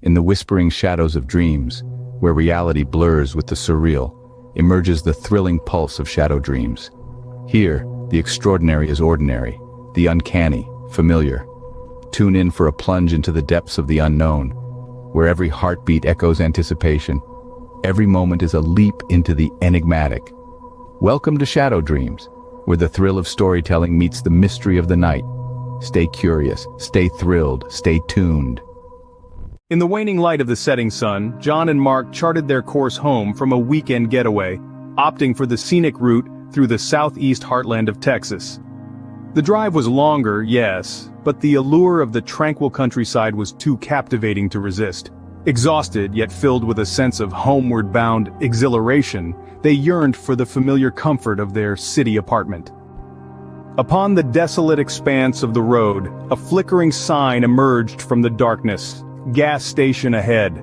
In the whispering shadows of dreams, where reality blurs with the surreal, emerges the thrilling pulse of shadow dreams. Here, the extraordinary is ordinary, the uncanny, familiar. Tune in for a plunge into the depths of the unknown, where every heartbeat echoes anticipation. Every moment is a leap into the enigmatic. Welcome to Shadow Dreams, where the thrill of storytelling meets the mystery of the night. Stay curious, stay thrilled, stay tuned. In the waning light of the setting sun, John and Mark charted their course home from a weekend getaway, opting for the scenic route through the southeast heartland of Texas. The drive was longer, yes, but the allure of the tranquil countryside was too captivating to resist. Exhausted yet filled with a sense of homeward-bound exhilaration, they yearned for the familiar comfort of their city apartment. Upon the desolate expanse of the road, a flickering sign emerged from the darkness. Gas station ahead.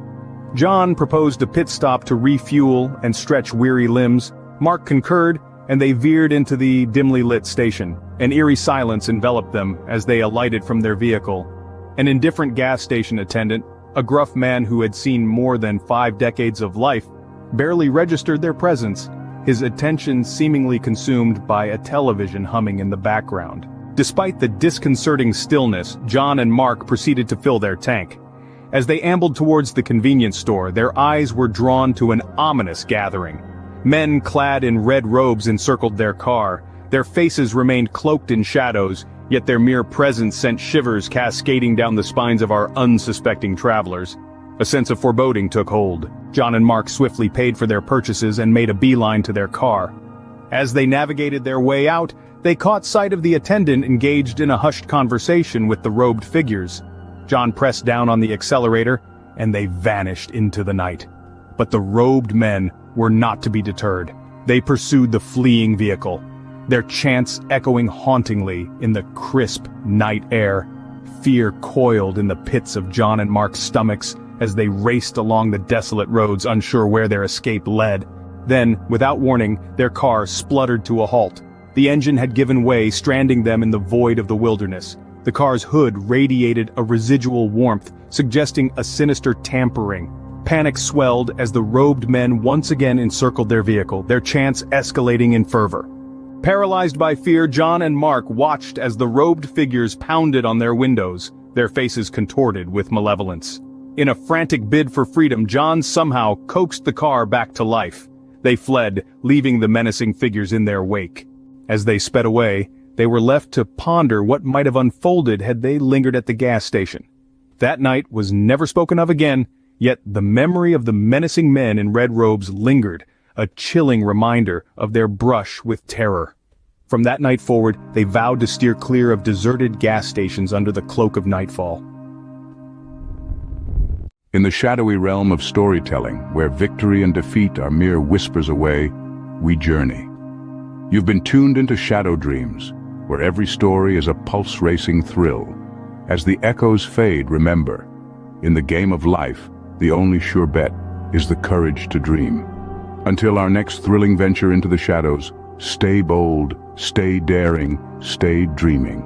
John proposed a pit stop to refuel and stretch weary limbs. Mark concurred, and they veered into the dimly lit station. An eerie silence enveloped them as they alighted from their vehicle. An indifferent gas station attendant, a gruff man who had seen more than 5 decades of life, barely registered their presence, his attention seemingly consumed by a television humming in the background. Despite the disconcerting stillness, John and Mark proceeded to fill their tank. As they ambled towards the convenience store, their eyes were drawn to an ominous gathering. Men clad in red robes encircled their car. Their faces remained cloaked in shadows, yet their mere presence sent shivers cascading down the spines of our unsuspecting travelers. A sense of foreboding took hold. John and Mark swiftly paid for their purchases and made a beeline to their car. As they navigated their way out, they caught sight of the attendant engaged in a hushed conversation with the robed figures. John pressed down on the accelerator, and they vanished into the night. But the robed men were not to be deterred. They pursued the fleeing vehicle, their chants echoing hauntingly in the crisp night air. Fear coiled in the pits of John and Mark's stomachs as they raced along the desolate roads, unsure where their escape led. Then, without warning, their car spluttered to a halt. The engine had given way, stranding them in the void of the wilderness. The car's hood radiated a residual warmth, suggesting a sinister tampering. Panic swelled as the robed men once again encircled their vehicle, their chants escalating in fervor. Paralyzed by fear, John and Mark watched as the robed figures pounded on their windows, their faces contorted with malevolence. In a frantic bid for freedom, John somehow coaxed the car back to life. They fled, leaving the menacing figures in their wake. As they sped away, they were left to ponder what might have unfolded had they lingered at the gas station. That night was never spoken of again, yet the memory of the menacing men in red robes lingered, a chilling reminder of their brush with terror. From that night forward, they vowed to steer clear of deserted gas stations under the cloak of nightfall. In the shadowy realm of storytelling, where victory and defeat are mere whispers away, we journey. You've been tuned into Shadow Dreams, where every story is a pulse-racing thrill. As the echoes fade, remember, in the game of life, the only sure bet is the courage to dream. Until our next thrilling venture into the shadows, stay bold, stay daring, stay dreaming.